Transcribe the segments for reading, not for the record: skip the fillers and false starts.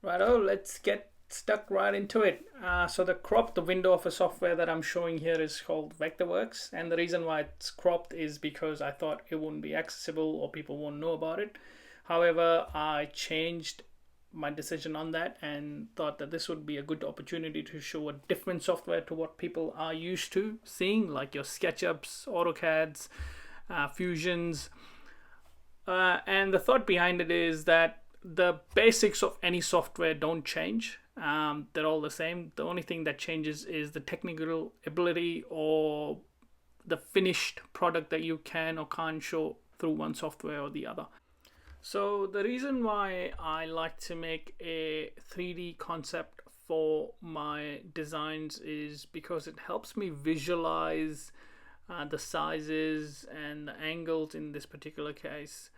Righto, let's get stuck right into it. So the window of a software that I'm showing here is called Vectorworks, and the reason why it's cropped is because I thought it wouldn't be accessible or people won't know about it. However, I changed my decision on that and thought that this would be a good opportunity to show a different software to what people are used to seeing, like your SketchUps, AutoCADs, Fusions. And the thought behind it is that the basics of any software don't change. They're all the same. The only thing that changes is the technical ability or the finished product that you can or can't show through one software or the other. So the reason why I like to make a 3D concept for my designs is because it helps me visualize the sizes and the angles in this particular case,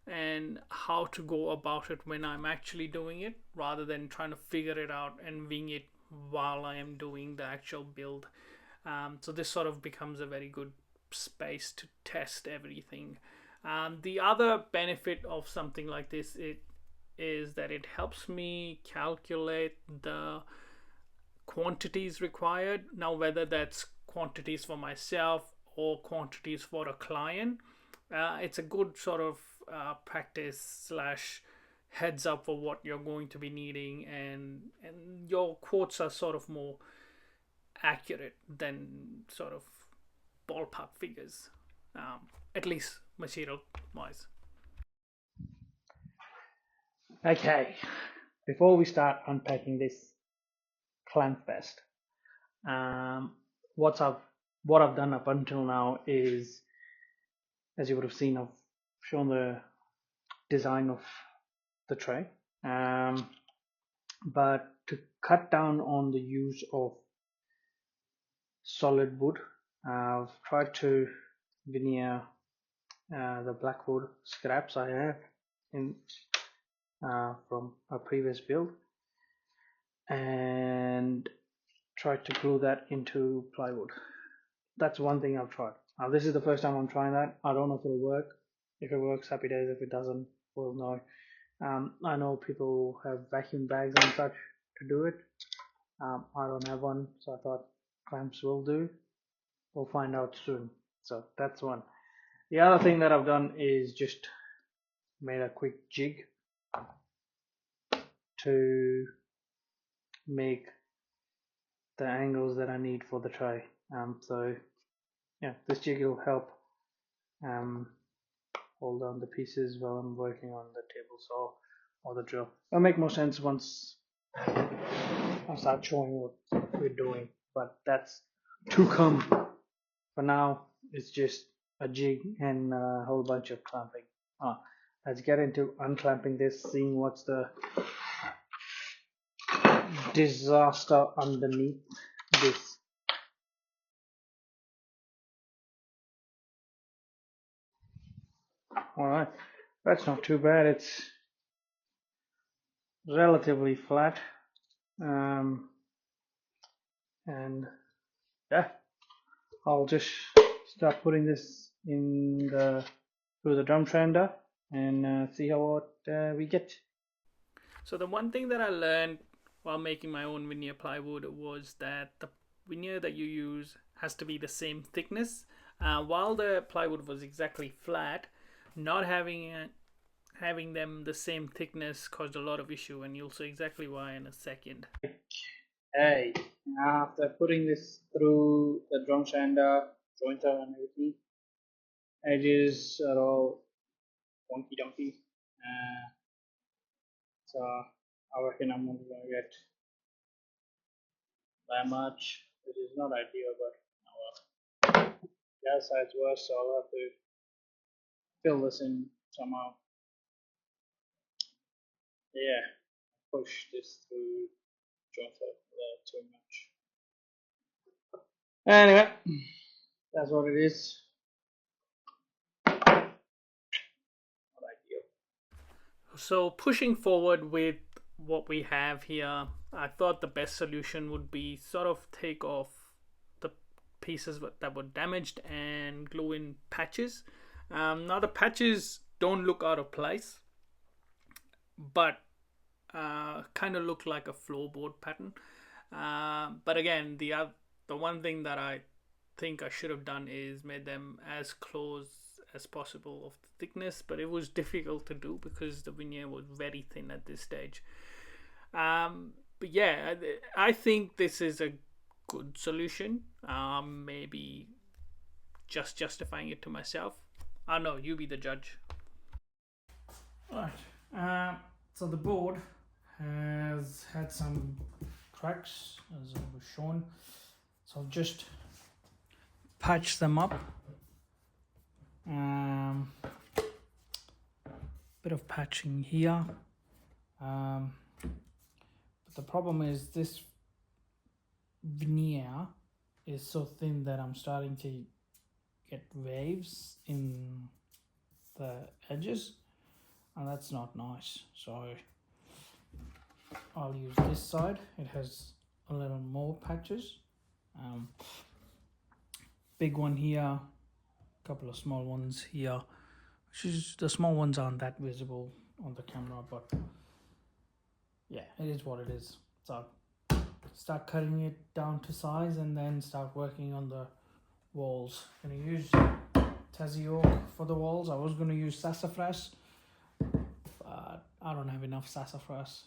and how to go about it when I'm actually doing it, rather than trying to figure it out and wing it while I am doing the actual build. So this sort of becomes a very good space to test everything. The other benefit of something like this is that it helps me calculate the quantities required. Now, whether that's quantities for myself or quantities for a client, it's a good sort of practice slash heads up for what you're going to be needing, and your quotes are sort of more accurate than sort of ballpark figures, at least material wise. Okay, before we start unpacking this clamp fest, what I've done up until now is, as you would have seen, I've shown the design of the tray, but to cut down on the use of solid wood, I've tried to veneer the blackwood scraps I have in from a previous build, and tried to glue that into plywood. That's one thing I've tried. Now this is the first time I'm trying that. I don't know if it'll work. If it works, happy days. If it doesn't, we'll know. I know people have vacuum bags and such to do it. I don't have one, so I thought clamps will do. We'll find out soon. So that's one. The other thing that I've done is just made a quick jig to make the angles that I need for the tray. So yeah, this jig will help hold down the pieces while I'm working on the table saw or the drill. It'll make more sense once I start showing what we're doing, but that's to come. For now, it's just a jig and a whole bunch of clamping. Let's get into unclamping this, seeing what's the disaster underneath this. Alright, that's not too bad. It's relatively flat, and yeah, I'll just start putting this in through the drum sander and see how we get. So the one thing that I learned while making my own veneer plywood was that the veneer that you use has to be the same thickness. While the plywood was exactly flat, not having them the same thickness caused a lot of issue, and you'll see exactly why in a second. Hey, after putting this through the drum sander, jointer and everything, edges are all wonky donkey. So I reckon I'm only gonna get that much, which is not ideal, but the other side's worse, so I'll have to fill this in somehow. Yeah, push this through jointer too much. Anyway, that's what it is. Not ideal. So pushing forward with what we have here, I thought the best solution would be sort of take off the pieces that were damaged and glue in patches. Now the patches don't look out of place, but kind of look like a floorboard pattern. But again, the one thing that I think I should have done is made them as close as possible of the thickness, but it was difficult to do because the veneer was very thin at this stage. But yeah, I think this is a good solution. Maybe just justifying it to myself. I know, you be the judge. Right. So the board has had some cracks, as I was shown. So I've just patched them up. Bit of patching here. But the problem is this veneer is so thin that I'm starting to get waves in the edges, and that's not nice. So I'll use this side. It has a little more patches. Big one here, a couple of small ones here. The small ones aren't that visible on the camera, but yeah, it is what it is. So start cutting it down to size and then start working on the walls. I'm gonna use tassie oak for the walls. I was gonna use sassafrass, but I don't have enough sassafrass.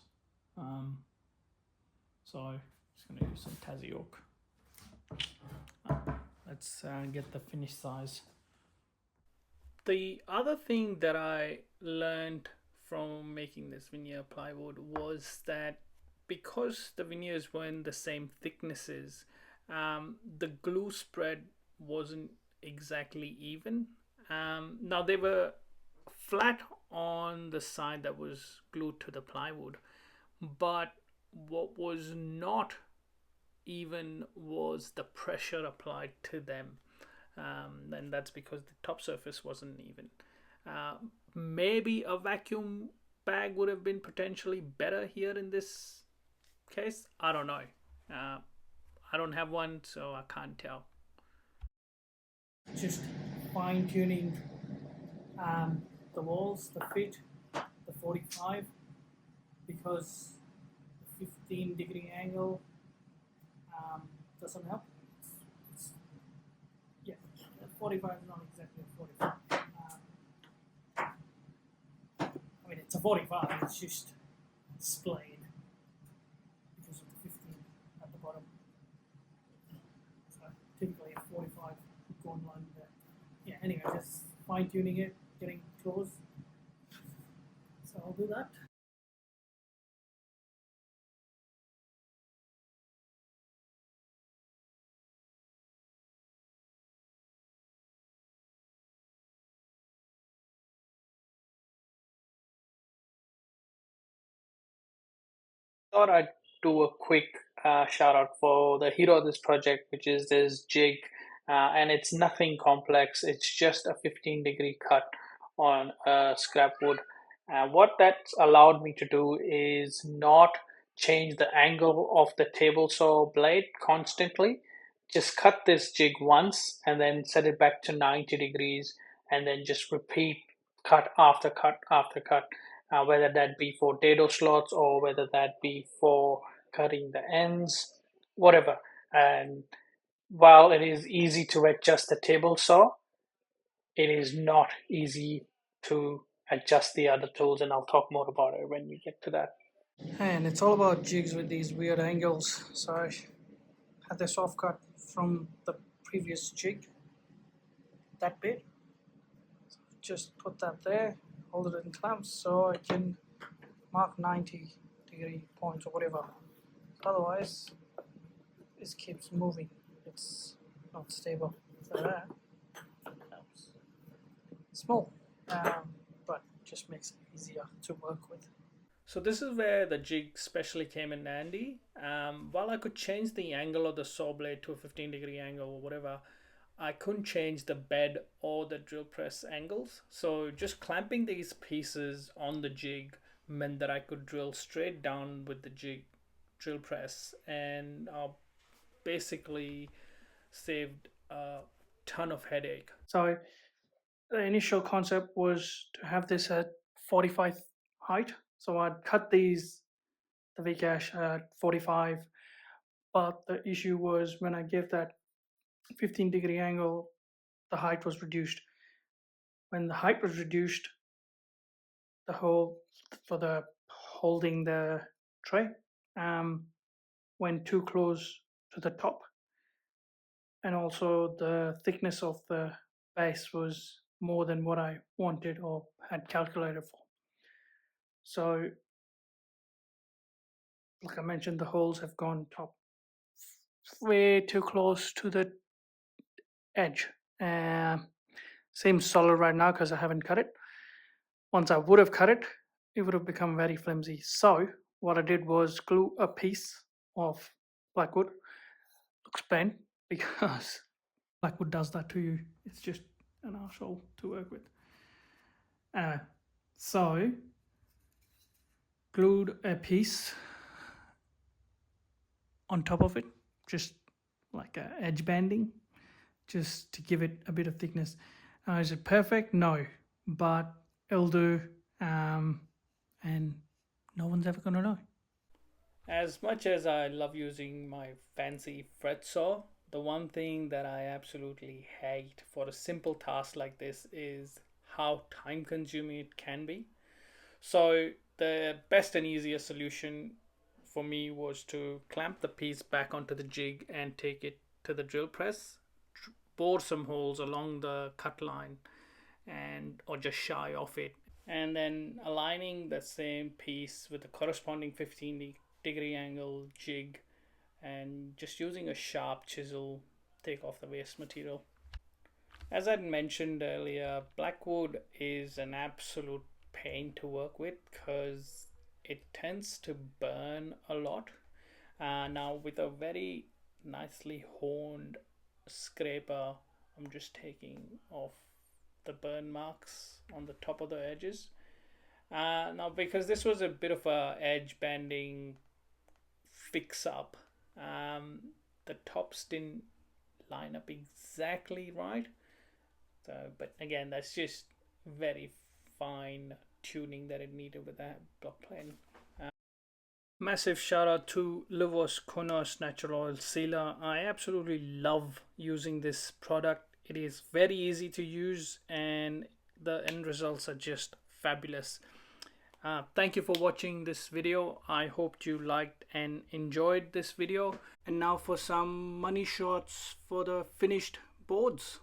So I'm just gonna use some tassie oak. Let's get the finished size. The other thing that I learned from making this veneer plywood was that because the veneers weren't the same thicknesses, the glue spread wasn't exactly even. Now they were flat on the side that was glued to the plywood, but what was not even was the pressure applied to them. And that's because the top surface wasn't even. Maybe a vacuum bag would have been potentially better here in this case. I don't know. I don't have one, so I can't tell. Just fine tuning the walls, the fit, the 45, because the 15-degree angle doesn't help. Yeah, 45 is not exactly a 45. I mean, it's a 45, it's just splayed because of the 15 at the bottom. So typically a 45 would go in line with that. Yeah, anyway, just fine tuning it, getting close. So I'll do that. Thought I'd do a quick shout out for the hero of this project, which is this jig. And it's nothing complex, it's just a 15-degree cut on scrap wood. What that's allowed me to do is not change the angle of the table saw blade constantly. Just cut this jig once and then set it back to 90 degrees and then just repeat cut after cut after cut, whether that be for dado slots or whether that be for cutting the ends, whatever. And while it is easy to adjust the table saw, it is not easy to adjust the other tools, and I'll talk more about it when we get to that. And it's all about jigs with these weird angles. So I had this offcut from the previous jig, that bit. Just put that there, hold it in clamps so I can mark 90-degree points or whatever. Otherwise, this keeps moving. It's not stable. So that helps. Small, but just makes it easier to work with. So this is where the jig specially came in handy. While I could change the angle of the saw blade to a 15-degree angle or whatever, I couldn't change the bed or the drill press angles. So just clamping these pieces on the jig meant that I could drill straight down with the jig drill press, and basically saved a ton of headache. So the initial concept was to have this at 45 height. So I'd cut these the Vcash at 45. But the issue was when I gave that 15-degree angle, the height was reduced. When the height was reduced, the hole for the holding the tray went too close to the top, and also the thickness of the base was more than what I wanted or had calculated for. So, like I mentioned, the holes have gone top way too close to the edge. Seems solid right now because I haven't cut it. Once I would have cut it, it would have become very flimsy. So what I did was glue a piece of blackwood. Looks plain because blackwood does that to you. It's just an arsehole to work with. So glued a piece on top of it, just like a edge banding, just to give it a bit of thickness. Is it perfect? No, but it'll do, and no one's ever gonna know. As much as I love using my fancy fret saw, the one thing that I absolutely hate for a simple task like this is how time consuming it can be. So the best and easiest solution for me was to clamp the piece back onto the jig and take it to the drill press, bore some holes along the cut line and or just shy off it, and then aligning the same piece with the corresponding 15-degree angle jig and just using a sharp chisel take off the waste material. As I mentioned earlier, blackwood is an absolute pain to work with because it tends to burn a lot. Now with a very nicely honed scraper, I'm just taking off the burn marks on the top of the edges. Now because this was a bit of a edge banding fix up, the tops didn't line up exactly right. So, but again, that's just very fine tuning that it needed with that block plane. Massive shout out to Livos Konos Natural Oil Sealer. I absolutely love using this product. It is very easy to use and the end results are just fabulous. Thank you for watching this video. I hope you liked and enjoyed this video. And now for some money shots for the finished boards.